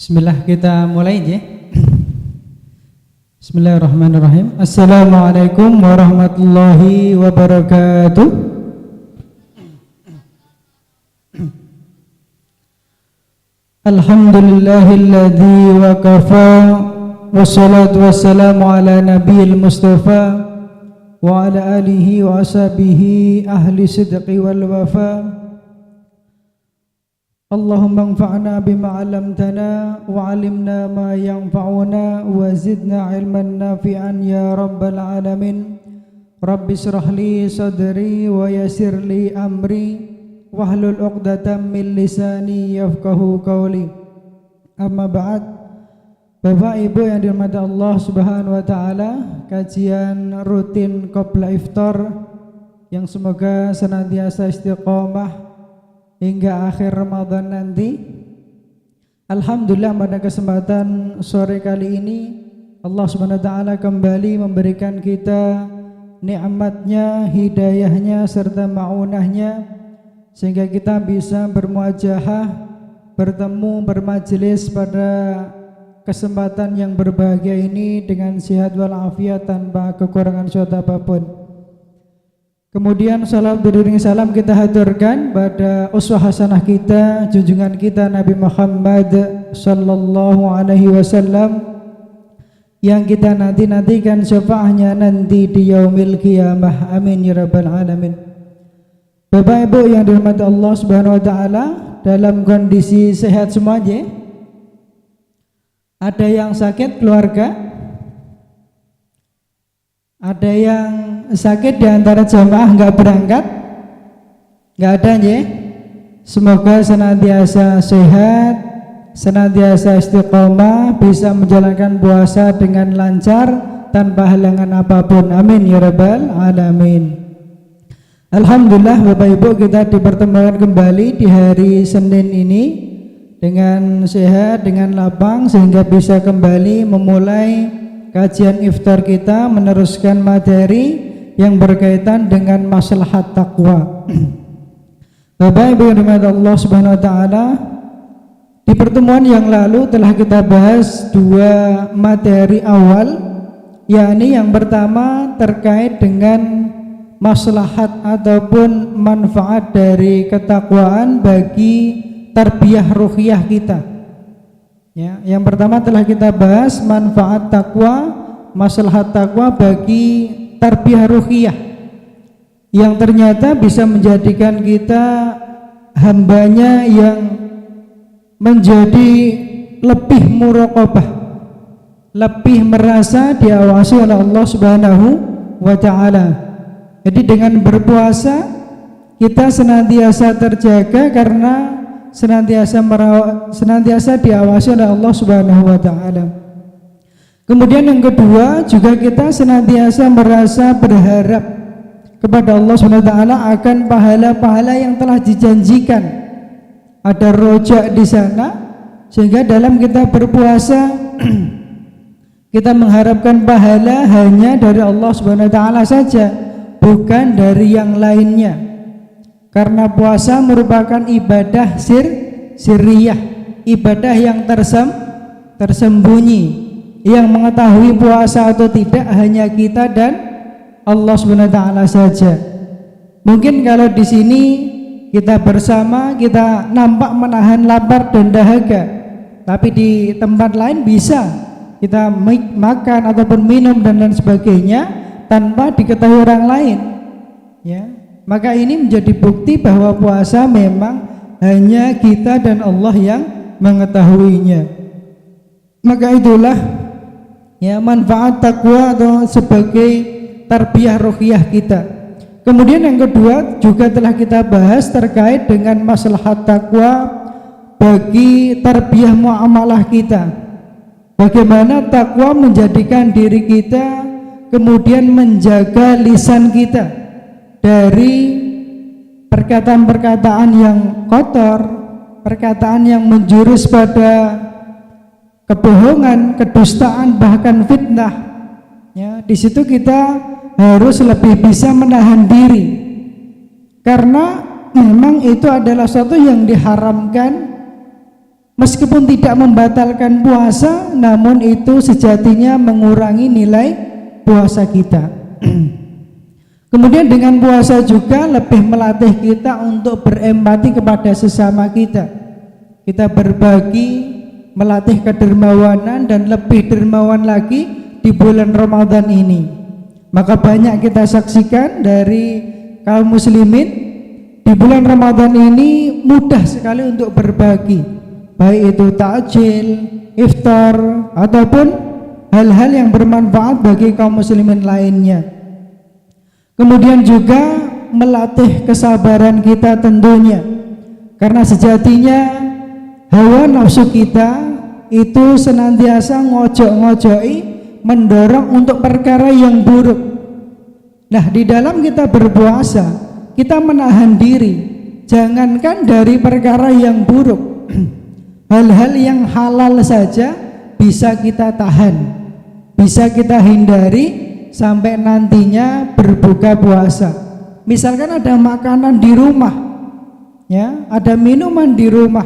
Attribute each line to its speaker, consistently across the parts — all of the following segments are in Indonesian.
Speaker 1: Bismillah, kita mulai aja. Bismillahirrahmanirrahim. Assalamualaikum warahmatullahi wabarakatuh. Alhamdulillahilladzi wa kafa, wassalatu wassalamu ala nabiyil mustafa wa ala alihi wa ashabihi ahli sidqi wal wafa. Allahumma anfa'na bima 'allamtana wa 'allimna ma yanfa'una wa zidna 'ilman nafi'an ya rabbal alamin. Rabbi shrah li sadri wa yassir li amri wahlul 'uqdatam min lisani yafqahu qawli. Amma ba'd. Bapak Ibu yang dirahmati Allah Subhanahu wa taala, kajian rutin qabla iftar yang semoga senantiasa istiqomah hingga akhir Ramadan nanti. Alhamdulillah, pada kesempatan sore kali ini Allah Subhanahu wa taala kembali memberikan kita nikmatnya, hidayahnya serta ma'unahnya sehingga kita bisa bermuajahah, bertemu, bermajelis pada kesempatan yang berbahagia ini dengan sehat walafiat tanpa kekurangan suatu apapun. Kemudian salam beriring salam kita haturkan pada uswah hasanah kita, junjungan kita Nabi Muhammad sallallahu alaihi wasallam yang kita nanti-nantikan syafaatnya nanti di yaumil qiyamah. Amin ya rabbal alamin. Bapak Ibu yang dirahmati Allah Subhanahu wa taala, dalam kondisi sehat semuanya. Ada yang sakit keluarga? Ada yang sakit di antara jamaah nggak berangkat? Nggak ada ya? Semoga senantiasa sehat, senantiasa istiqomah, bisa menjalankan puasa dengan lancar tanpa halangan apapun. Amin ya rabbal alamin. Alhamdulillah Bapak Ibu, kita dipertemukan kembali di hari Senin ini dengan sehat, dengan lapang, sehingga bisa kembali memulai kajian iftar kita, meneruskan materi yang berkaitan dengan maslahat takwa. Bapak Ibu yang dirahmati Allah Subhanahu wa taala, di pertemuan yang lalu telah kita bahas dua materi awal, yakni yang pertama terkait dengan maslahat ataupun manfaat dari ketakwaan bagi tarbiyah ruhiyah kita. Ya, yang pertama telah kita bahas manfaat takwa, maslahat takwa bagi tarbiyah ruhiyah yang ternyata bisa menjadikan kita hambanya yang menjadi lebih muraqabah, lebih merasa diawasi oleh Allah Subhanahu wa taala. Jadi dengan berpuasa kita senantiasa terjaga karena senantiasa diawasi oleh Allah Subhanahu wa taala. Kemudian yang kedua, juga kita senantiasa merasa berharap kepada Allah Subhanahu wa taala akan pahala-pahala yang telah dijanjikan. Ada rojak di sana, sehingga dalam kita berpuasa kita mengharapkan pahala hanya dari Allah Subhanahu wa taala saja, bukan dari yang lainnya. Karena puasa merupakan ibadah sirriyah, ibadah yang tersembunyi. Yang mengetahui puasa atau tidak hanya kita dan Allah Subhanahu wa taala saja. Mungkin kalau di sini kita bersama, kita nampak menahan lapar dan dahaga, tapi di tempat lain bisa kita makan ataupun minum dan lain sebagainya tanpa diketahui orang lain. Ya. Maka ini menjadi bukti bahwa puasa memang hanya kita dan Allah yang mengetahuinya. Maka itulah ya manfaat takwa atau sebagai tarbiyah ruhiyah kita. Kemudian yang kedua juga telah kita bahas terkait dengan maslahat takwa bagi tarbiyah muamalah kita. Bagaimana takwa menjadikan diri kita kemudian menjaga lisan kita dari perkataan-perkataan yang kotor, perkataan yang menjurus pada kebohongan, kedustaan, bahkan fitnah. Ya, di situ kita harus lebih bisa menahan diri, karena memang itu adalah sesuatu yang diharamkan meskipun tidak membatalkan puasa, namun itu sejatinya mengurangi nilai puasa kita. Kemudian dengan puasa juga lebih melatih kita untuk berempati kepada sesama kita. Kita berbagi, melatih kedermawanan, dan lebih dermawan lagi di bulan Ramadan ini. Maka banyak kita saksikan dari kaum muslimin di bulan Ramadan ini mudah sekali untuk berbagi, baik itu takjil, iftar, ataupun hal-hal yang bermanfaat bagi kaum muslimin lainnya. Kemudian juga melatih kesabaran kita tentunya, karena sejatinya hawa nafsu kita itu senantiasa ngojok-ngojoki, mendorong untuk perkara yang buruk. Nah, di dalam kita berpuasa, kita menahan diri, jangankan dari perkara yang buruk, hal-hal yang halal saja bisa kita tahan, bisa kita hindari sampai nantinya berbuka puasa. Misalkan ada makanan di rumah, ya, ada minuman di rumah,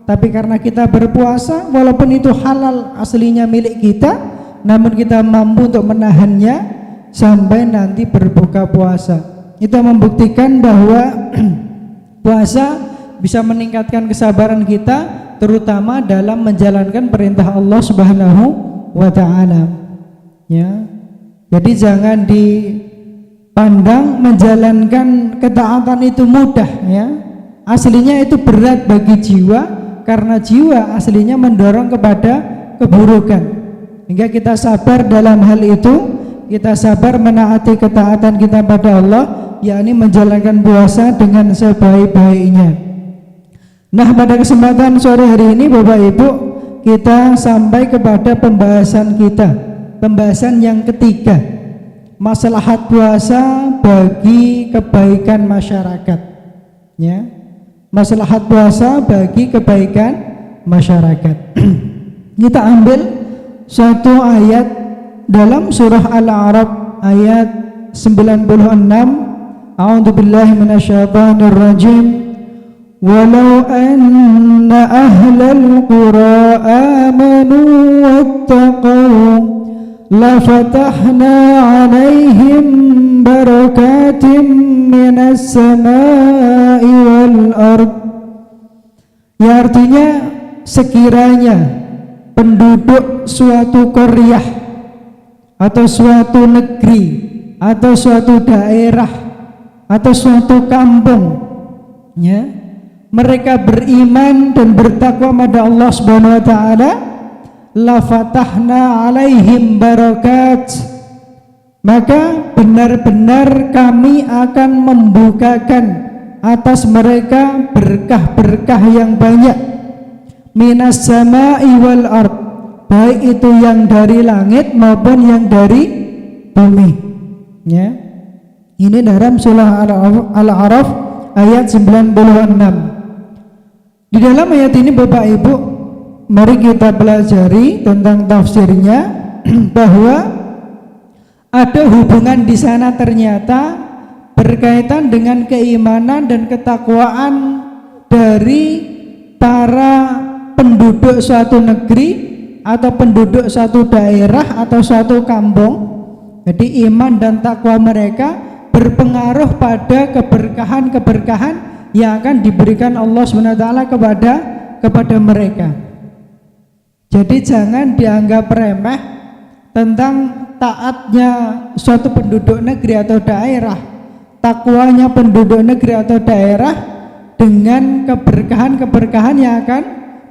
Speaker 1: tapi karena kita berpuasa, walaupun itu halal aslinya milik kita, namun kita mampu untuk menahannya sampai nanti berbuka puasa. Itu membuktikan bahwa puasa bisa meningkatkan kesabaran kita, terutama dalam menjalankan perintah Allah Subhanahu wa ta'ala, ya. Jadi jangan dipandang menjalankan ketaatan itu mudah, ya. Aslinya itu berat bagi jiwa, karena jiwa aslinya mendorong kepada keburukan. Hingga kita sabar dalam hal itu, kita sabar menaati ketaatan kita pada Allah, yakni menjalankan puasa dengan sebaik-baiknya. Nah, pada kesempatan sore hari ini Bapak Ibu, kita sampai kepada pembahasan kita, pembahasan yang ketiga, maslahat puasa bagi kebaikan masyarakat, ya. Maslahat puasa bagi kebaikan masyarakat. Kita ambil satu ayat dalam surah Al-A'raf ayat 96. A'udzubillahi minasyaitonir rajim. Walau anna ahlal qura amanu wattaqau lafatahna 'alaihim barakatim minas samai wal ard. Ya, artinya sekiranya penduduk suatu qaryah atau suatu negeri atau suatu daerah atau suatu kampung, ya, mereka beriman dan bertakwa pada Allah Subhanahu wa taala, la fatahna alaihim barakat, maka benar-benar kami akan membukakan atas mereka berkah-berkah yang banyak, minas sama'i wal ard, baik itu yang dari langit maupun yang dari bumi, ya. Ini dalam surah Al-A'raf ayat 96. Di dalam ayat ini Bapak Ibu, mari kita pelajari tentang tafsirnya bahwa ada hubungan di sana ternyata berkaitan dengan keimanan dan ketakwaan dari para penduduk suatu negeri atau penduduk suatu daerah atau suatu kampung. Jadi iman dan takwa mereka berpengaruh pada keberkahan-keberkahan yang akan diberikan Allah SWT kepada mereka. Jadi jangan dianggap remeh tentang taatnya suatu penduduk negeri atau daerah, takwanya penduduk negeri atau daerah dengan keberkahan-keberkahan yang akan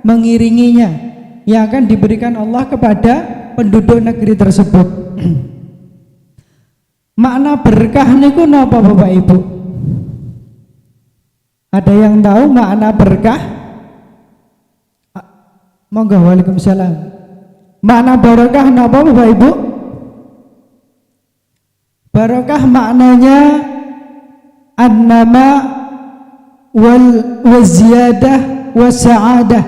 Speaker 1: mengiringinya, yang akan diberikan Allah kepada penduduk negeri tersebut. Makna berkah niku napa Bapak Ibu? Ada yang tahu makna berkah? Monggo. Waalaikumsalam. Makna barokah napa Bapak Ibu? Barokah maknanya an-nama wal ziyadah was sa'adah.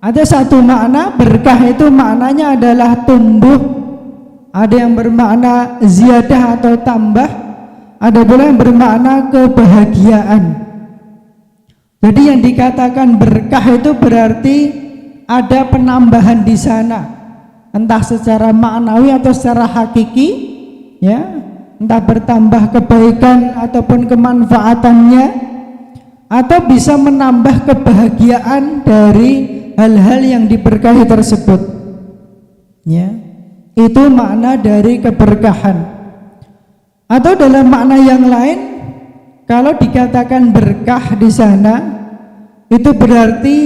Speaker 1: Ada satu makna berkah itu maknanya adalah tumbuh. Ada yang bermakna ziyadah atau tambah, ada pula yang bermakna kebahagiaan. Jadi yang dikatakan berkah itu berarti ada penambahan di sana, entah secara maknawi atau secara hakiki, ya, entah bertambah kebaikan ataupun kemanfaatannya, atau bisa menambah kebahagiaan dari hal-hal yang diberkahi tersebut, ya. Itu makna dari keberkahan. Atau dalam makna yang lain, kalau dikatakan berkah di sana, itu berarti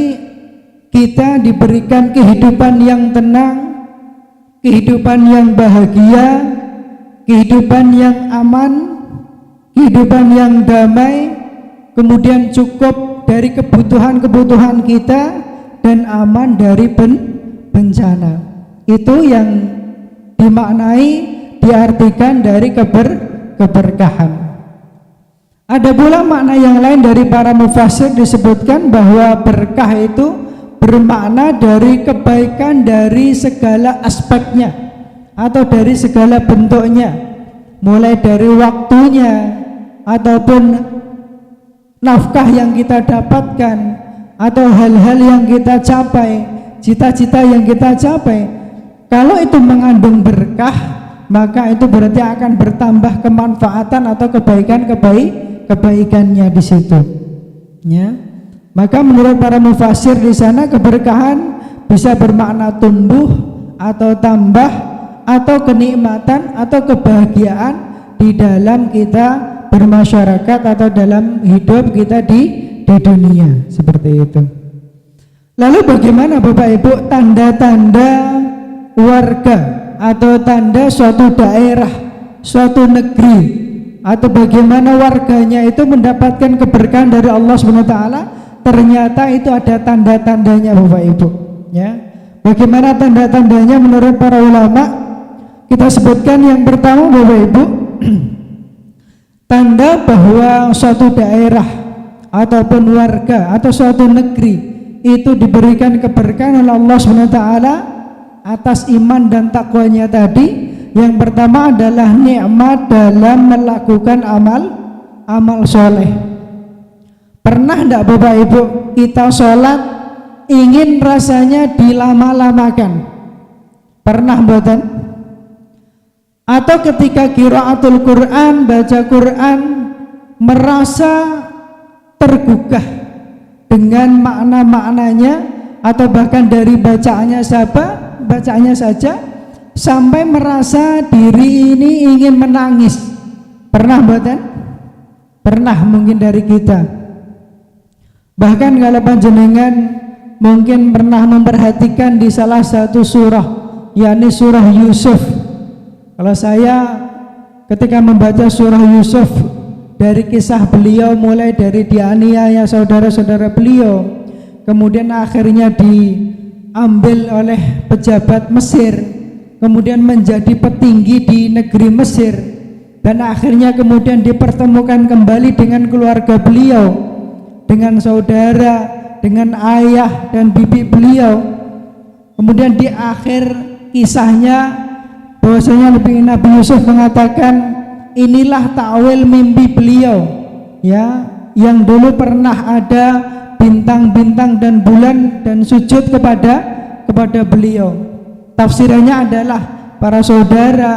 Speaker 1: kita diberikan kehidupan yang tenang, kehidupan yang bahagia, kehidupan yang aman, kehidupan yang damai, kemudian cukup dari kebutuhan-kebutuhan kita dan aman dari bencana. Itu yang dimaknai, diartikan dari keberkahan. Ada pula makna yang lain dari para mufassir, disebutkan bahwa berkah itu bermakna dari kebaikan dari segala aspeknya atau dari segala bentuknya, mulai dari waktunya ataupun nafkah yang kita dapatkan atau hal-hal yang kita capai, cita-cita yang kita capai. Kalau itu mengandung berkah, maka itu berarti akan bertambah kemanfaatan atau kebaikannya di situ, ya. Maka menurut para mufassir di sana keberkahan bisa bermakna tumbuh atau tambah atau kenikmatan atau kebahagiaan di dalam kita bermasyarakat atau dalam hidup kita di dunia, seperti itu. Lalu bagaimana Bapak Ibu tanda-tanda warga atau tanda suatu daerah, suatu negeri, atau bagaimana warganya itu mendapatkan keberkahan dari Allah SWT? Ternyata itu ada tanda-tandanya Bapak Ibu, ya. Bagaimana tanda-tandanya menurut para ulama? Kita sebutkan yang pertama Bapak Ibu, tanda bahwa suatu daerah ataupun warga atau suatu negeri itu diberikan keberkahan oleh Allah SWT atas iman dan takwanya tadi. Yang pertama adalah nikmat dalam melakukan amal soleh. Pernah enggak Bapak Ibu kita sholat ingin rasanya dilama-lamakan? Pernah mboten? Atau ketika qiraatul Quran, baca Quran, merasa tergugah dengan makna-maknanya atau bahkan dari bacaannya saja sampai merasa diri ini ingin menangis. Pernah mboten? Pernah mungkin dari kita. Bahkan kalau panjenengan mungkin pernah memperhatikan di salah satu surah, yakni surah Yusuf. Kalau saya ketika membaca surah Yusuf, dari kisah beliau mulai dari dianiaya saudara-saudara beliau, kemudian akhirnya diambil oleh pejabat Mesir, kemudian menjadi petinggi di negeri Mesir, dan akhirnya kemudian dipertemukan kembali dengan keluarga beliau, dengan saudara, dengan ayah dan bibi beliau. Kemudian di akhir kisahnya bahwasanya Nabi Yusuf mengatakan, inilah takwil mimpi beliau, ya, yang dulu pernah ada bintang-bintang dan bulan dan sujud kepada beliau. Tafsirannya adalah para saudara,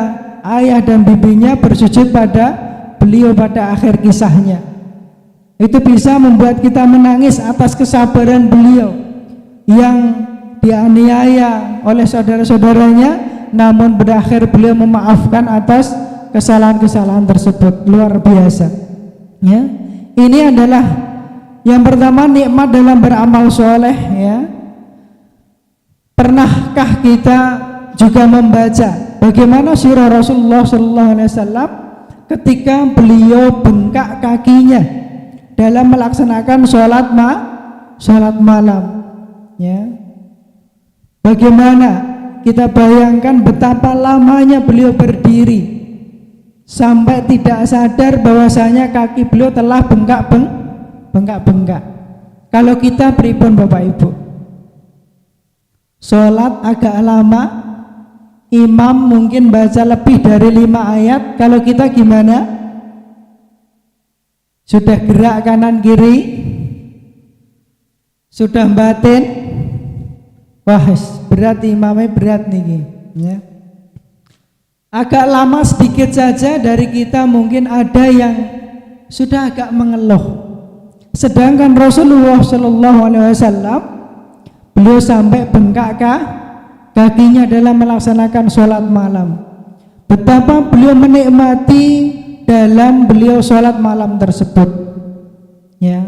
Speaker 1: ayah dan bibinya bersujud pada beliau pada akhir kisahnya. Itu bisa membuat kita menangis atas kesabaran beliau yang dianiaya oleh saudara-saudaranya, namun berakhir beliau memaafkan atas kesalahan-kesalahan tersebut. Luar biasa, ya. Ini adalah yang pertama, nikmat dalam beramal soleh, ya. Pernahkah kita juga membaca bagaimana sirah Rasulullah SAW ketika beliau bengkak kakinya dalam melaksanakan sholat malam, ya. Bagaimana kita bayangkan betapa lamanya beliau berdiri sampai tidak sadar bahwasanya kaki beliau telah bengkak. Kalau kita pripun Bapak Ibu? Sholat agak lama, imam mungkin baca lebih dari 5 ayat, kalau kita gimana? Sudah gerak kanan kiri, sudah batin, wah berat imamnya berat nih ya. Agak lama sedikit saja dari kita mungkin ada yang sudah agak mengeluh. Sedangkan Rasulullah Shallallahu Alaihi Wasallam beliau sampai bengkak kakinya dalam melaksanakan sholat malam. Betapa beliau menikmati dalam beliau sholat malam tersebut. Ya.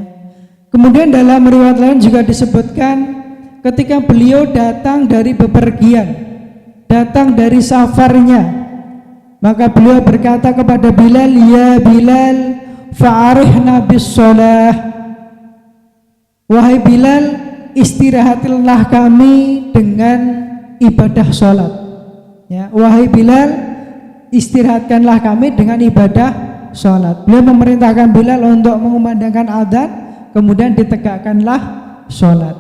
Speaker 1: Kemudian dalam riwayat lain juga disebutkan ketika beliau datang dari bepergian, datang dari safarnya. Maka beliau berkata kepada Bilal, "Ya Bilal, fa'arihna bis-shalah." Wahai Bilal, istirahatlah kami dengan ibadah sholat. Ya, wahai Bilal, istirahatkanlah kami dengan ibadah sholat. Beliau memerintahkan Bilal untuk mengumandangkan adzan, kemudian ditegakkanlah sholat.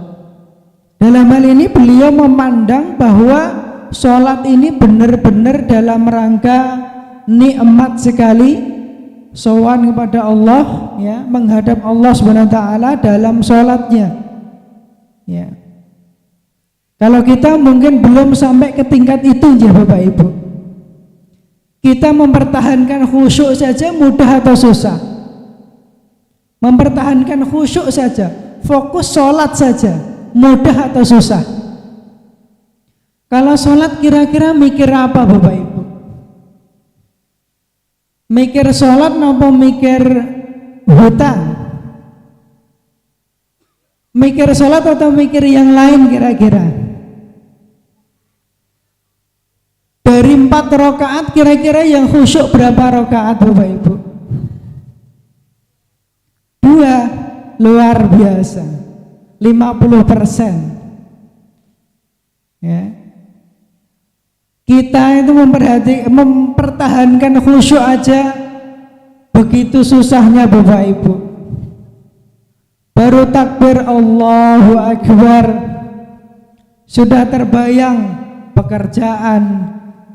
Speaker 1: Dalam hal ini beliau memandang bahwa sholat ini benar-benar dalam rangka nikmat sekali, sowan kepada Allah, ya, menghadap Allah Subhanahu wa taala dalam sholatnya. Ya. Kalau kita mungkin belum sampai ke tingkat itu ya Bapak Ibu. Kita mempertahankan khusyuk saja mudah atau susah? Mempertahankan khusyuk saja, fokus sholat saja, mudah atau susah? Kalau sholat kira-kira mikir apa Bapak Ibu? Mikir sholat apa mikir hutang? Mikir sholat atau mikir yang lain kira-kira? Dari 4 rakaat kira-kira yang khusyuk berapa rakaat Bapak Ibu? 2, luar biasa, 50%. Ya. Kita itu mempertahankan khusyuk aja begitu susahnya Bapak Ibu. Baru takbir Allahu Akbar sudah terbayang pekerjaan,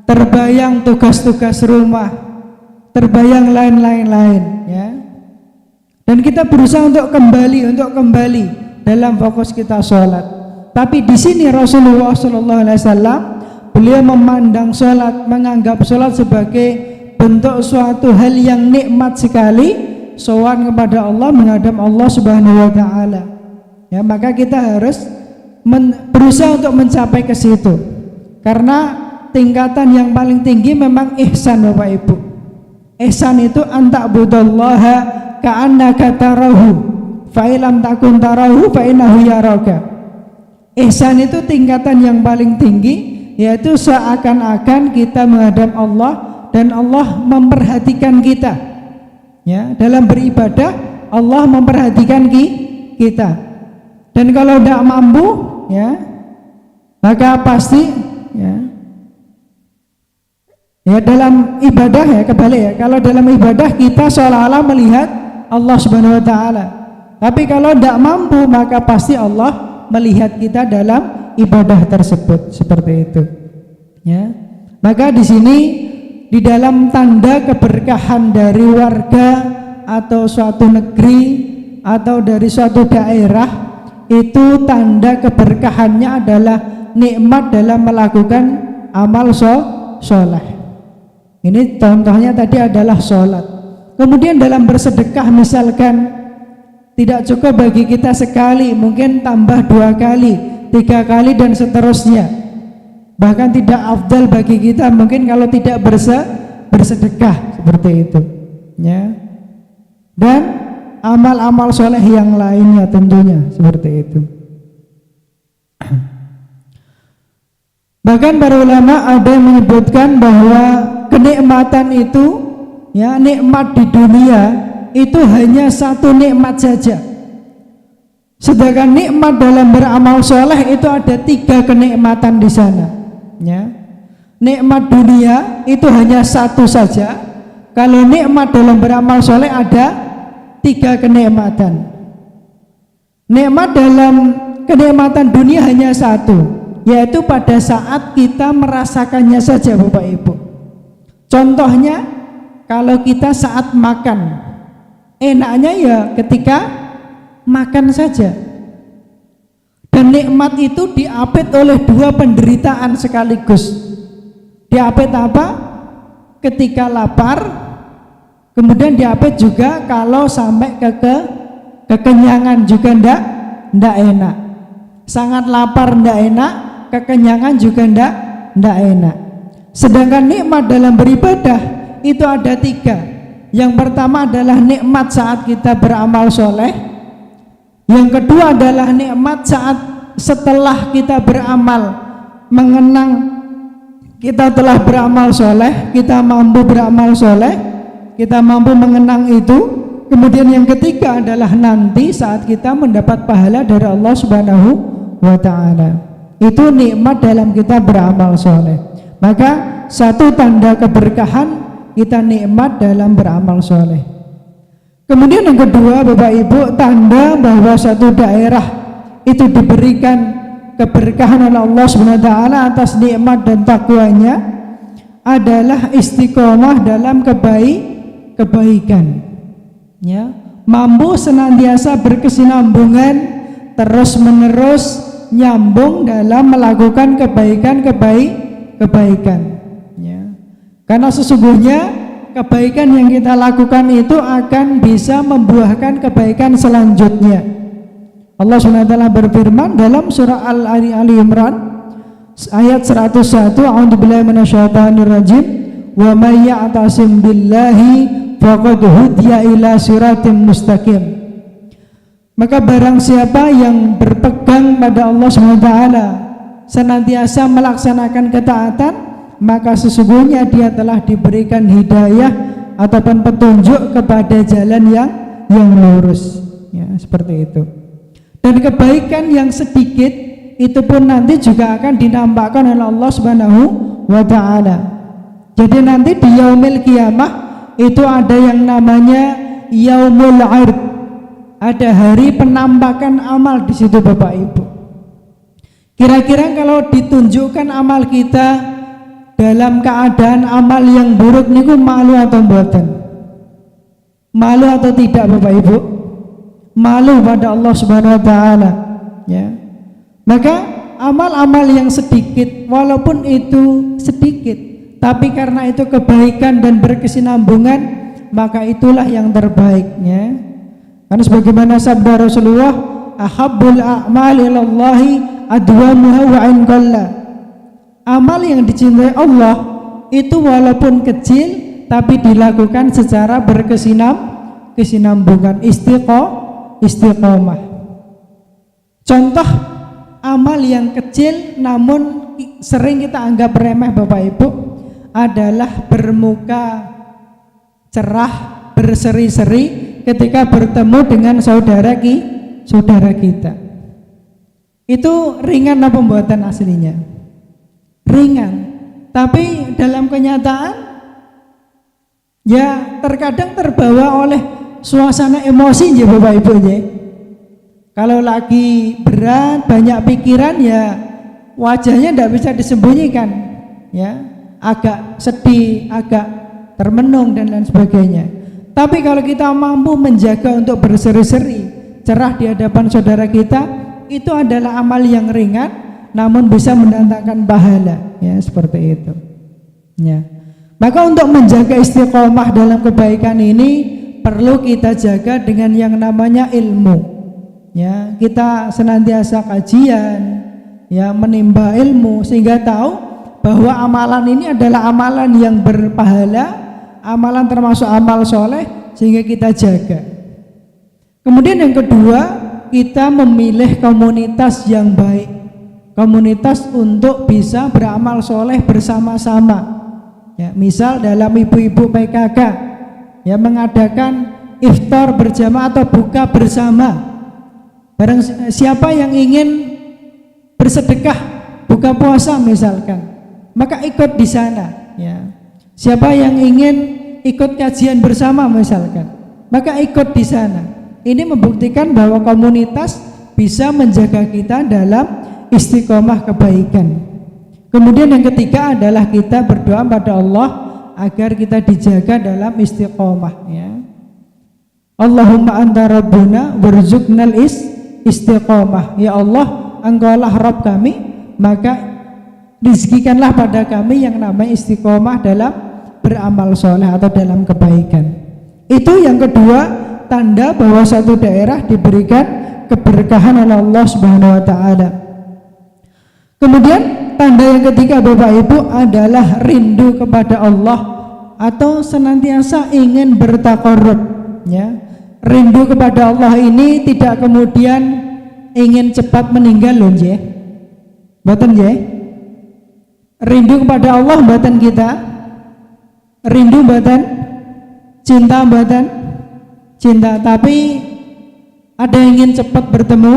Speaker 1: terbayang tugas-tugas rumah, terbayang lain-lain ya. Dan kita berusaha untuk kembali dalam fokus kita sholat. Tapi di sini Rasulullah Shallallahu Alaihi Wasallam beliau memandang sholat, menganggap sholat sebagai bentuk suatu hal yang nikmat sekali, sowan kepada Allah, menghadap Allah Subhanahu wa taala. Ya, maka kita harus berusaha untuk mencapai ke situ. Karena tingkatan yang paling tinggi memang ihsan Bapak Ibu. Ihsan itu anta'budallaha ka'annaka tarahu, fa illam takun tarahu fa innahu yaraka. Ihsan itu tingkatan yang paling tinggi, yaitu seakan-akan kita menghadap Allah dan Allah memperhatikan kita. Ya, dalam beribadah Allah memperhatikan kita. Dan kalau tidak mampu, ya, maka pasti ya dalam ibadah ya kebalik ya. Kalau dalam ibadah kita seolah-olah melihat Allah Subhanahu wa taala. Tapi kalau tidak mampu maka pasti Allah melihat kita dalam ibadah tersebut, seperti itu. Ya. Maka di sini di dalam tanda keberkahan dari warga atau suatu negeri atau dari suatu daerah, itu tanda keberkahannya adalah nikmat dalam melakukan amal sholat. Ini contohnya tadi adalah sholat. Kemudian dalam bersedekah misalkan tidak cukup bagi kita sekali, mungkin tambah 2 kali, 3 kali dan seterusnya. Bahkan tidak afdal bagi kita mungkin kalau tidak bersedekah seperti itu. Ya. Dan amal-amal soleh yang lainnya tentunya seperti itu. Bahkan para ulama ada yang menyebutkan bahwa kenikmatan itu, ya, nikmat di dunia itu hanya satu nikmat saja. Sedangkan nikmat dalam beramal soleh itu ada 3 kenikmatan di sana. Ya. Nikmat dunia itu hanya satu saja. Kalau nikmat dalam beramal soleh ada 3 kenikmatan. Nikmat dalam kenikmatan dunia hanya satu, yaitu pada saat kita merasakannya saja Bapak Ibu. Contohnya kalau kita saat makan, enaknya ya ketika makan saja. Dan nikmat itu diapit oleh dua penderitaan sekaligus. Diapit apa? Ketika lapar, kemudian diapit juga kalau sampai kekenyangan juga ndak enak. Sangat lapar ndak enak, kekenyangan juga ndak enak. Sedangkan nikmat dalam beribadah itu ada tiga. Yang pertama adalah nikmat saat kita beramal soleh. Yang kedua adalah nikmat saat setelah kita beramal, mengenang kita telah beramal soleh, kita mampu beramal soleh, kita mampu mengenang itu. Kemudian yang ketiga adalah nanti saat kita mendapat pahala dari Allah Subhanahu wa ta'ala. Itu nikmat dalam kita beramal soleh. Maka satu tanda keberkahan kita nikmat dalam beramal soleh. Kemudian yang kedua, Bapak Ibu, tanda bahwa satu daerah itu diberikan keberkahan oleh Allah Subhanahu wa ta'ala atas nikmat dan takwanya adalah istiqomah dalam kebaikan. Ya, mampu senantiasa berkesinambungan terus menerus nyambung dalam melakukan kebaikan. Ya. Karena sesungguhnya kebaikan yang kita lakukan itu akan bisa membuahkan kebaikan selanjutnya. Allah SWT berfirman dalam surah Ali Imran ayat 101, a'udzubillahi minasyaitonirrajim, wa may ya'tasim billahi faqad hudiya ila siratim mustaqim. Maka barang siapa yang berpegang pada Allah SWT, senantiasa melaksanakan ketaatan, maka sesungguhnya dia telah diberikan hidayah ataupun petunjuk kepada jalan yang lurus. Ya, seperti itu. Dan kebaikan yang sedikit itu pun nanti juga akan dinampakkan oleh Allah Subhanahu wa ta'ala. Jadi nanti di yaumil kiamah itu ada yang namanya yaumul 'ard. Ada hari penampakan amal di situ, Bapak Ibu. Kira-kira kalau ditunjukkan amal kita dalam keadaan amal yang buruk niku malu atau mboten? Malu atau tidak, Bapak Ibu? Malu pada Allah Subhanahu wa ta'ala, ya. Maka amal-amal yang sedikit, walaupun itu sedikit, tapi karena itu kebaikan dan berkesinambungan, maka itulah yang terbaiknya. Karena sebagaimana sabda Rasulullah, ahabbul a'mal ilallahi adwamuha wa in qalla. Amal yang dicintai Allah itu walaupun kecil tapi dilakukan secara berkesinambungan, istiqomah. Contoh amal yang kecil namun sering kita anggap remeh, Bapak Ibu, adalah bermuka cerah, berseri-seri ketika bertemu dengan saudara kita. Itu ringan apa pembuatan aslinya? Ringan. Tapi dalam kenyataan ya terkadang terbawa oleh suasana emosi ya, Bapak Ibu ya. Kalau lagi berat, banyak pikiran, ya wajahnya tidak bisa disembunyikan, ya, agak sedih, agak termenung dan lain sebagainya. Tapi kalau kita mampu menjaga untuk berseri-seri, cerah di hadapan saudara kita, itu adalah amal yang ringan namun bisa mendatangkan pahala, ya, seperti itu. Ya. Maka untuk menjaga istiqomah dalam kebaikan ini perlu kita jaga dengan yang namanya ilmu. Ya, kita senantiasa kajian, ya, menimba ilmu sehingga tahu bahwa amalan ini adalah amalan yang berpahala, amalan termasuk amal soleh, sehingga kita jaga. Kemudian yang kedua, kita memilih komunitas yang baik, komunitas untuk bisa beramal soleh bersama-sama. Ya, misal dalam ibu-ibu PKK, ya, mengadakan iftar berjamaah atau buka bersama. Barang siapa yang ingin bersedekah buka puasa misalkan, maka ikut di sana, ya. Siapa yang ingin ikut kajian bersama misalkan, maka ikut di sana. Ini membuktikan bahwa komunitas bisa menjaga kita dalam istiqomah kebaikan. Kemudian yang ketiga adalah kita berdoa pada Allah agar kita dijaga dalam istiqomah, ya. Allahumma anta rabbuna warzuqnal istiqomah. Ya Allah, Engkaulah Rabb kami, maka rizkikanlah pada kami yang namanya istiqomah dalam beramal soleh atau dalam kebaikan. Itu yang kedua, tanda bahwa satu daerah diberikan keberkahan oleh Allah Subhanahu wa taala. Kemudian tanda yang ketiga Bapak Ibu adalah rindu kepada Allah atau senantiasa ingin bertaqarrub, ya. Rindu kepada Allah ini tidak kemudian ingin cepat meninggal loh, nggih. Mboten nggih? Rindu kepada Allah mboten kita? Rindu mboten? Cinta mboten? Cinta, tapi ada yang ingin cepat bertemu?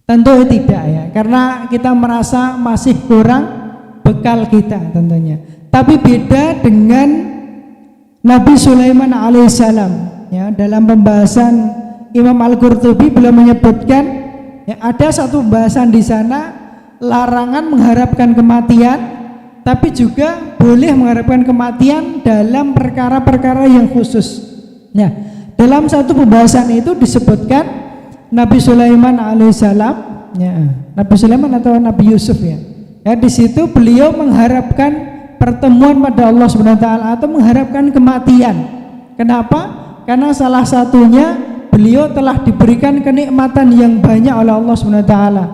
Speaker 1: Tentu tidak ya, karena kita merasa masih kurang bekal kita tentunya. Tapi beda dengan Nabi Sulaiman alaihissalam, ya. Dalam pembahasan Imam Al-Qurtubi beliau menyebutkan, ya, ada satu pembahasan di sana larangan mengharapkan kematian, tapi juga boleh mengharapkan kematian dalam perkara-perkara yang khusus. Nah, dalam satu pembahasan itu disebutkan Nabi Sulaiman alaihissalam, ya, Nabi Sulaiman atau Nabi Yusuf ya, ya, di situ beliau mengharapkan pertemuan pada Allah Subhanahu wa taala atau mengharapkan kematian. Kenapa? Karena salah satunya beliau telah diberikan kenikmatan yang banyak oleh Allah Subhanahu wa taala.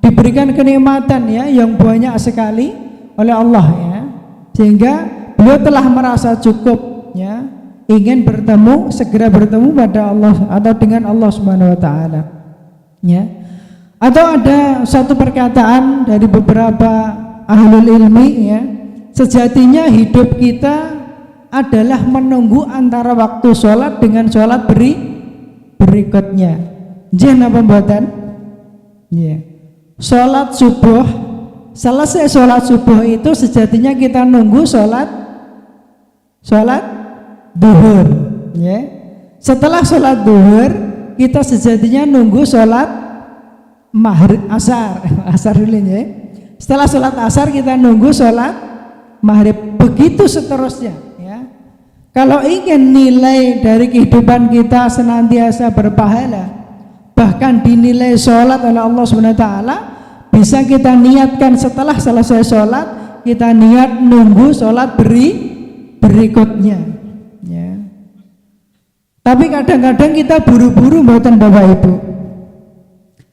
Speaker 1: Diberikan kenikmatan ya yang banyak sekali oleh Allah ya. Sehingga beliau telah merasa cukup ya, ingin bertemu, segera bertemu pada Allah atau dengan Allah Subhanahu wa taala. Ya. Atau ada satu perkataan dari beberapa ahlul ilmi ya, sejatinya hidup kita adalah menunggu antara waktu sholat dengan sholat berikutnya. Jangan apa mboten? Ya. Sholat subuh, selesai sholat subuh itu sejatinya kita nunggu sholat duhur. Ya. Setelah sholat duhur kita sejatinya nunggu sholat maghrib, asar dulu ya. Setelah sholat asar kita nunggu sholat maghrib, begitu seterusnya ya. Kalau ingin nilai dari kehidupan kita senantiasa berpahala, bahkan dinilai sholat oleh Allah SWT, bisa kita niatkan setelah selesai sholat kita niat nunggu sholat berikutnya ya. Tapi kadang-kadang kita buru-buru mboten Bapak Ibu,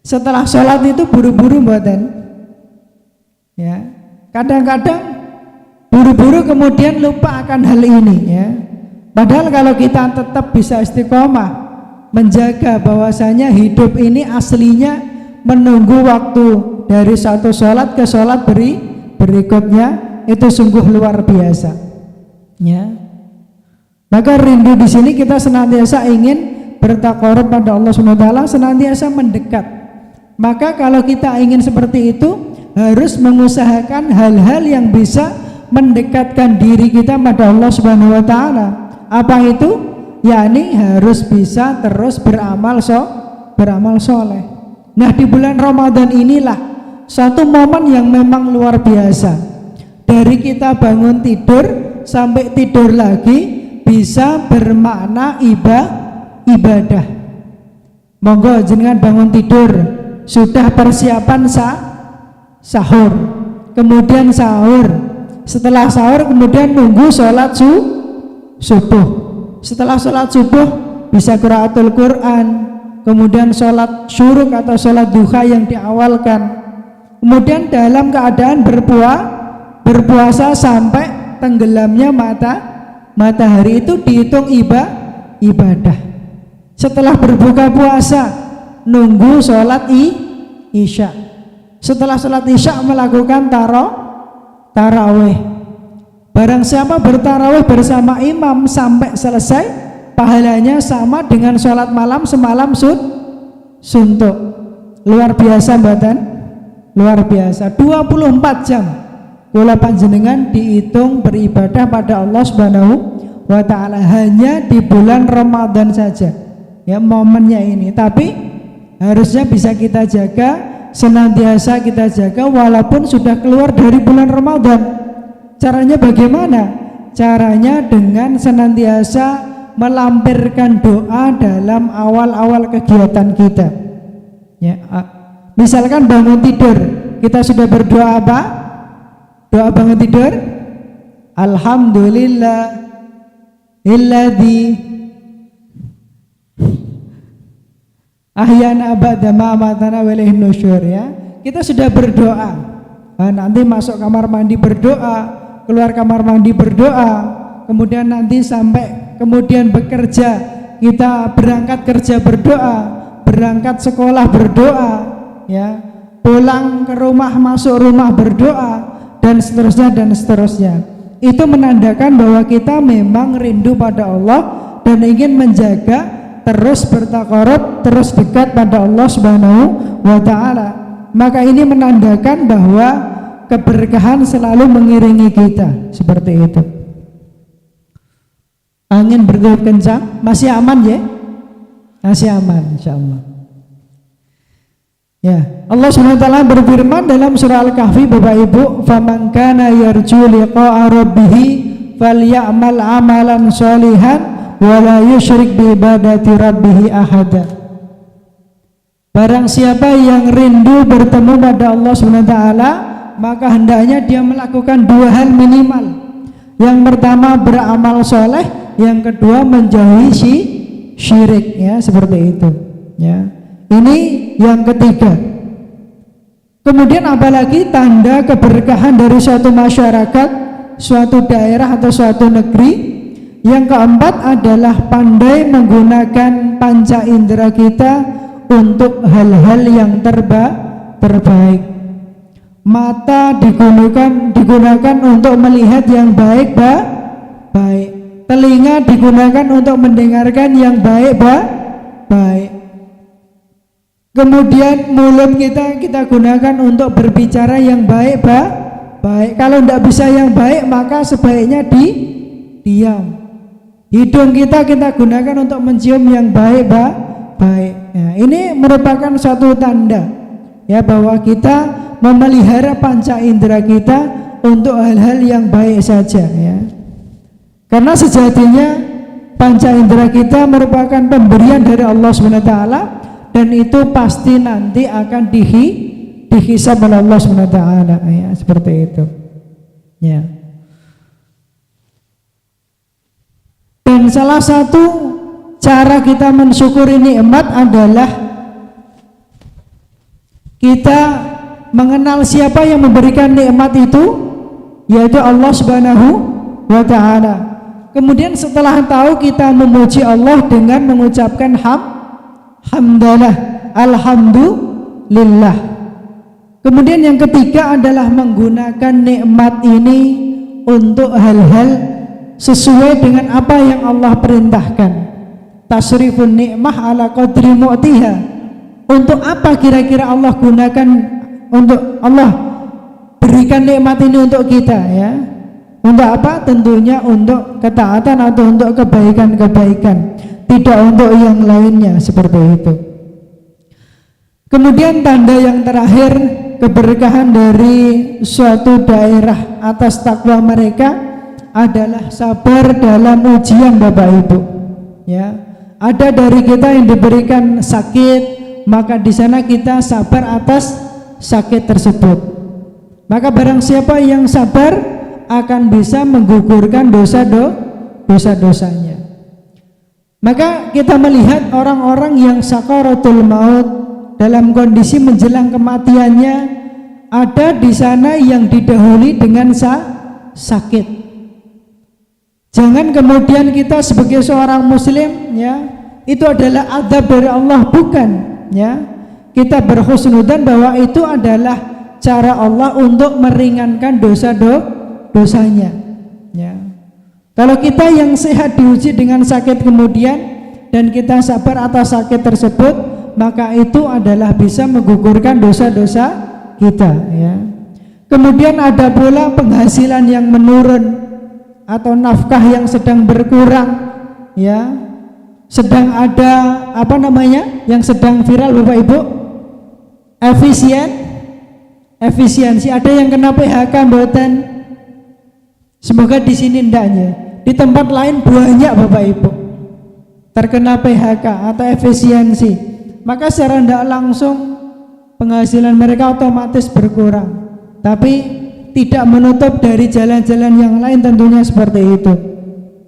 Speaker 1: setelah sholat itu buru-buru mboten ya. Kadang-kadang buru-buru kemudian lupa akan hal ini ya. Padahal kalau kita tetap bisa istiqomah menjaga bahwasanya hidup ini aslinya menunggu waktu dari satu sholat ke sholat berikutnya, itu sungguh luar biasa ya. Maka rindu di sini kita senantiasa ingin bertaqarrub pada Allah SWT, senantiasa mendekat. Maka kalau kita ingin seperti itu harus mengusahakan hal-hal yang bisa mendekatkan diri kita pada Allah Subhanahu wa taala. Apa itu? Yakni harus bisa terus beramal soleh. Nah, di bulan Ramadan inilah satu momen yang memang luar biasa. Dari kita bangun tidur sampai tidur lagi bisa bermakna ibadah. Monggo jenengan bangun tidur sudah persiapan sahur, kemudian sahur, setelah sahur kemudian nunggu sholat subuh. Setelah sholat subuh bisa qiraatul Quran, kemudian sholat syuruk atau sholat duha yang diawalkan, kemudian dalam keadaan berpuasa sampai tenggelamnya matahari, itu dihitung ibadah. Setelah berbuka puasa nunggu sholat isya. Setelah sholat isya melakukan tarawih. Barang siapa bertarawih bersama imam sampai selesai, pahalanya sama dengan sholat malam semalam suntuk. Luar biasa mboten? Luar biasa. 24 jam kula panjenengan dihitung beribadah pada Allah Subhanahu wa taala hanya di bulan Ramadan saja. Ya, momennya ini. Tapi harusnya bisa kita jaga, senantiasa kita jaga walaupun sudah keluar dari bulan Ramadan. Caranya bagaimana? Caranya dengan senantiasa melampirkan doa dalam awal-awal kegiatan kita. Ya, Misalkan bangun tidur, kita sudah berdoa apa? Doa bangun tidur, alhamdulillah illadzi ahyana ba'da ma amatana wa ilaihin nusyur, ya. Kita sudah berdoa. Nah, nanti masuk kamar mandi berdoa, keluar kamar mandi berdoa, kemudian nanti sampai kemudian bekerja, kita berangkat kerja berdoa, berangkat sekolah berdoa, ya. Pulang ke rumah, masuk rumah berdoa, dan seterusnya dan seterusnya. Itu menandakan bahwa kita memang rindu pada Allah dan ingin menjaga, terus bertaqarrub, terus dekat pada Allah Subhanahu wa taala. Maka ini menandakan bahwa keberkahan selalu mengiringi kita, seperti itu. Angin bertiup kencang, masih aman ya? Masih aman insyaallah. Ya, Allah Subhanahu wa taala berfirman dalam surah Al-Kahfi, Bapak Ibu, "Faman kana yarju liqa'a rabbih falyamal 'amalan sholihan wa la yusyrik bi ibadati rabbih ahada." Barang siapa yang rindu bertemu pada Allah Subhanahu wa taala, maka hendaknya dia melakukan dua hal minimal. Yang pertama beramal soleh, yang kedua menjauhi syirik, ya, seperti itu, ya. Ini yang ketiga. Kemudian apalagi tanda keberkahan dari suatu masyarakat, suatu daerah atau suatu negeri. Yang keempat adalah pandai menggunakan panca indera kita untuk hal-hal yang terbaik. Mata digunakan untuk melihat yang baik. Telinga digunakan untuk mendengarkan yang baik. Kemudian mulut kita gunakan untuk berbicara yang baik. Kalau tidak bisa yang baik, maka sebaiknya diam. Hidung kita gunakan untuk mencium yang baik. Ya, ini merupakan suatu tanda, ya, bahwa kita memelihara panca indera kita untuk hal-hal yang baik saja, ya. Karena sejatinya panca indera kita merupakan pemberian dari Allah SWT, dan itu pasti nanti akan dihisab oleh Allah SWT, ya, seperti itu, ya. Dan salah satu cara kita mensyukuri nikmat adalah kita mengenal siapa yang memberikan nikmat itu, yaitu Allah Subhanahu wa taala. Kemudian setelah tahu, kita memuji Allah dengan mengucapkan hamdalah, alhamdulillah. Kemudian yang ketiga adalah menggunakan nikmat ini untuk hal-hal sesuai dengan apa yang Allah perintahkan. Tasrifun nikmah ala qadri mu'tiha. Untuk apa kira-kira Allah gunakan, untuk Allah berikan nikmat ini untuk kita, ya? Untuk apa? Tentunya untuk ketaatan atau untuk kebaikan-kebaikan, tidak untuk yang lainnya, seperti itu. Kemudian tanda yang terakhir keberkahan dari suatu daerah atas takwa mereka adalah sabar dalam ujian, Bapak Ibu, ya. Ada dari kita yang diberikan sakit, maka di sana kita sabar atas sakit tersebut. Maka barang siapa yang sabar akan bisa menggugurkan dosa-dosanya. Maka kita melihat orang-orang yang sakaratul maut, dalam kondisi menjelang kematiannya, ada di sana yang didahului dengan sakit. Jangan kemudian kita sebagai seorang muslim, ya, itu adalah azab dari Allah, bukan, ya. Kita berhusnudzan bahwa itu adalah cara Allah untuk meringankan dosanya, ya. Kalau kita yang sehat diuji dengan sakit kemudian dan kita sabar atas sakit tersebut, maka itu adalah bisa menggugurkan dosa-dosa kita, ya. Kemudian ada pula penghasilan yang menurun atau nafkah yang sedang berkurang, ya. Sedang ada yang sedang viral, Bapak Ibu, efisiensi. Ada yang kena PHK mboten? Semoga di sini ndaknya. Di tempat lain banyak, Bapak Ibu, terkena PHK atau efisiensi. Maka secara tidak langsung penghasilan mereka otomatis berkurang. Tapi tidak menutup dari jalan-jalan yang lain tentunya seperti itu.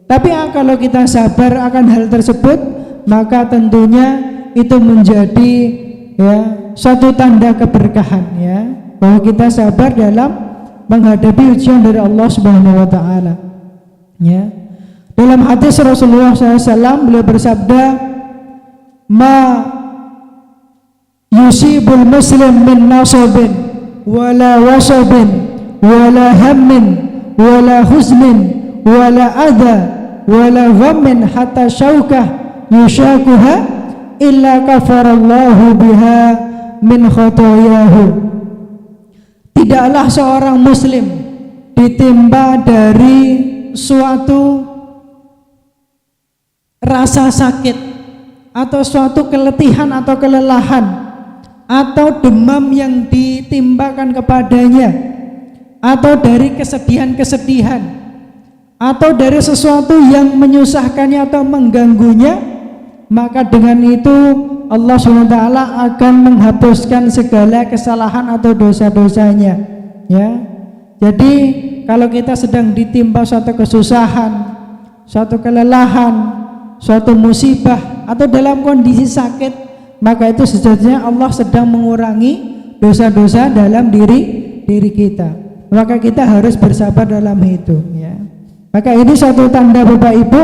Speaker 1: Tapi kalau kita sabar akan hal tersebut, maka tentunya itu menjadi ya suatu tanda keberkahan ya, bahwa kita sabar dalam menghadapi ujian dari Allah Subhanahu wa taala. Ya. Dalam hadis Rasulullah SAW beliau bersabda, "Ma yusibul muslim min nasabin wala wasabin wala hammin wala huznin wala adha wala ghammin hatta syaukah yushakuha illa kafarallahu biha min khotoyahu." Tidaklah seorang muslim ditimpa dari suatu rasa sakit atau suatu keletihan atau kelelahan atau demam yang ditimpakan kepadanya, atau dari kesedihan-kesedihan, atau dari sesuatu yang menyusahkannya atau mengganggunya, maka dengan itu Allah SWT akan menghapuskan segala kesalahan atau dosa-dosanya ya. Jadi kalau kita sedang ditimpa suatu kesusahan, suatu kelelahan, suatu musibah, atau dalam kondisi sakit, maka itu sejatinya Allah sedang mengurangi dosa-dosa dalam diri kita. Maka kita harus bersabar dalam itu ya. Maka ini suatu tanda Bapak Ibu.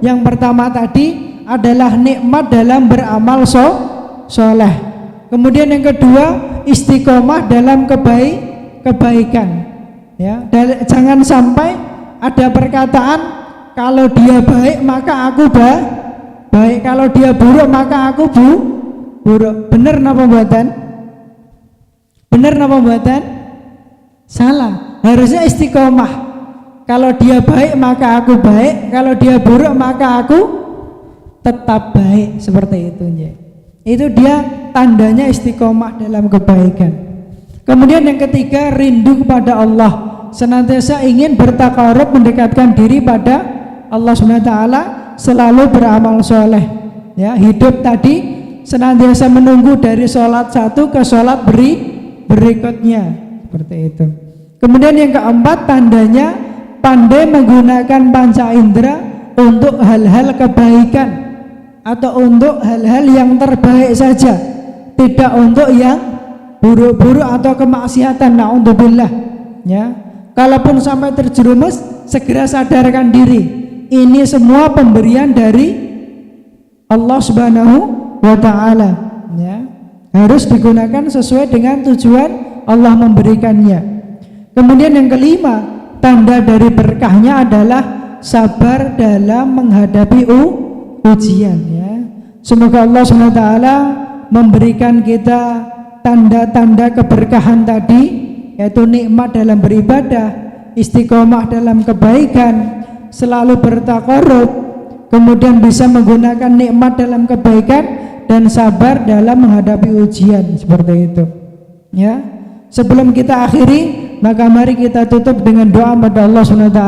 Speaker 1: Yang pertama tadi adalah nikmat dalam beramal soleh. Kemudian yang kedua, istiqomah dalam kebaikan ya. Jangan sampai ada perkataan, kalau dia baik maka aku baik, kalau dia buruk maka aku buruk. Benar napa mboten? Benar napa mboten? Salah. Harusnya istiqomah. Kalau dia baik maka aku baik, kalau dia buruk maka aku tetap baik, seperti itu ya. Itu dia tandanya istiqomah dalam kebaikan. Kemudian yang ketiga, rindu kepada Allah, senantiasa ingin bertakarub, mendekatkan diri pada Allah SWT, selalu beramal soleh ya. Hidup tadi senantiasa menunggu dari sholat satu ke sholat berikutnya, seperti itu. Kemudian yang keempat, tandanya pandai menggunakan panca indera untuk hal-hal kebaikan atau untuk hal-hal yang terbaik saja, tidak untuk yang buruk-buruk atau kemaksiatan, na'udzubillah ya. Kalaupun sampai terjerumus, segera sadarkan diri, ini semua pemberian dari Allah Subhanahu wa ta'ala ya. Harus digunakan sesuai dengan tujuan Allah memberikannya. Kemudian yang kelima, tanda dari berkahnya adalah sabar dalam menghadapi ujian ya. Semoga Allah SWT memberikan kita tanda-tanda keberkahan tadi, yaitu nikmat dalam beribadah, istiqomah dalam kebaikan, selalu bertakarub, kemudian bisa menggunakan nikmat dalam kebaikan, dan sabar dalam menghadapi ujian, seperti itu ya. Sebelum kita akhiri, maka mari kita tutup dengan doa pada Allah SWT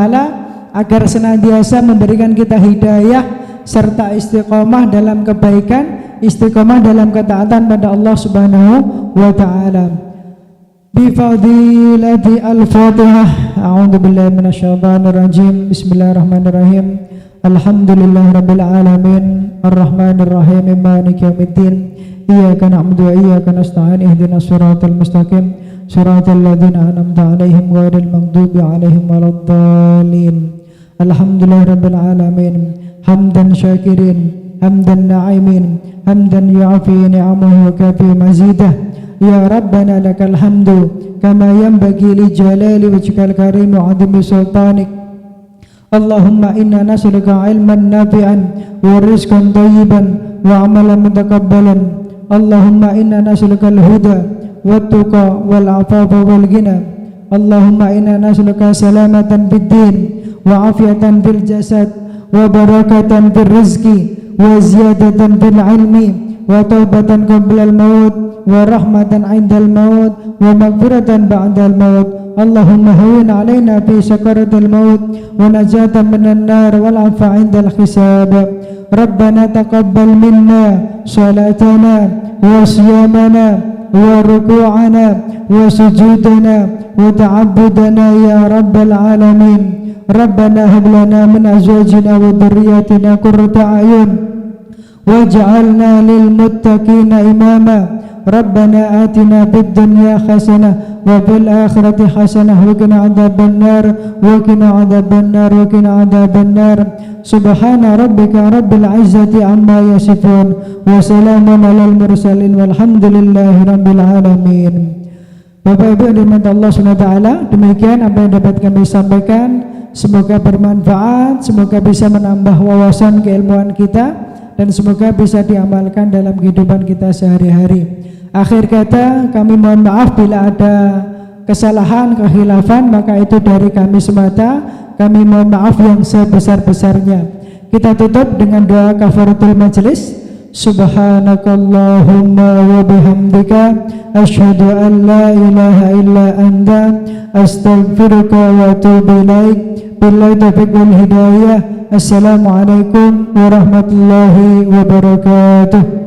Speaker 1: agar senantiasa memberikan kita hidayah serta istiqomah dalam kebaikan, istiqomah dalam ketaatan pada Allah Subhanahu wa ta'ala. Bifadilati al-Fatihah. A'udzu billahi minasyaitonir rajim. Bismillahirrahmanirrahim. Alhamdulillahirabbil alamin, arrahmanir rahim, maliki yaumiddin. Iyyaka na'budu wa iyyaka nasta'in. Ihdinas siratal mustaqim, siratal ladzina an'amta 'alaihim ghairil maghdubi 'alaihim waladdallin. Alhamdulillahirabbil alamin, hamdan syakirin, hamdan na'imin, hamdan yu'afi ni'amahu wa kafi mazidah. Ya Rabbana lakal hamdu kama yanbaghi li jalali wajhikal karim wa 'azimi sultanik. Allahumma inna nas'aluka ilman nafi'an wa rizqan thayyiban wa 'amalan mutakabbalan. Allahumma inna nas'aluka al-huda wat tuqa wal 'afafa wal ghina. Allahumma inna nas'aluka salamatan fid din wa 'afiyatan fil jasad wa barakatan fil rizqi wa ziyadatan fil 'ilmi wa taubatan qabla al-maut wa rahmatan 'indal maut wa maghfiratan ba'dal maut. Allahumma hawwin 'alaina fi sakaratil maut wa najatan minan nar wal 'afwa 'indal hisab. Rabbana taqabbal minna salatana wa siyamana وركوعنا وسجودنا وتعبدنا يا رب العالمين. ربنا هب لنا من أزواجنا وذرياتنا قرة أعين واجعلنا للمتقين إماما. ربنا آتنا في الدنيا حسنة وفي الآخرة حسنة وقنا عذاب النار وقنا عذاب النار وقنا عذاب النار. سبحان ربك رب العزة عما يصفون وسلام على المرسلين والحمد لله رب العالمين. Bapak Ibu yang dirahmati Allah SWT, demikian apa yang dapat kami sampaikan. Semoga bermanfaat, semoga bisa menambah wawasan keilmuan kita, dan semoga bisa diamalkan dalam kehidupan kita sehari-hari. Akhir kata, kami mohon maaf bila ada kesalahan, kekhilafan, maka itu dari kami semata. Kami mohon maaf yang sebesar-besarnya. Kita tutup dengan doa kafaratul majelis. Subhanakallahumma wa bihamdika asyhadu an la ilaha illa anta astaghfiruka wa atubu ilaik. Billahi taufiq wal hidayah. Assalamualaikum warahmatullahi wabarakatuh.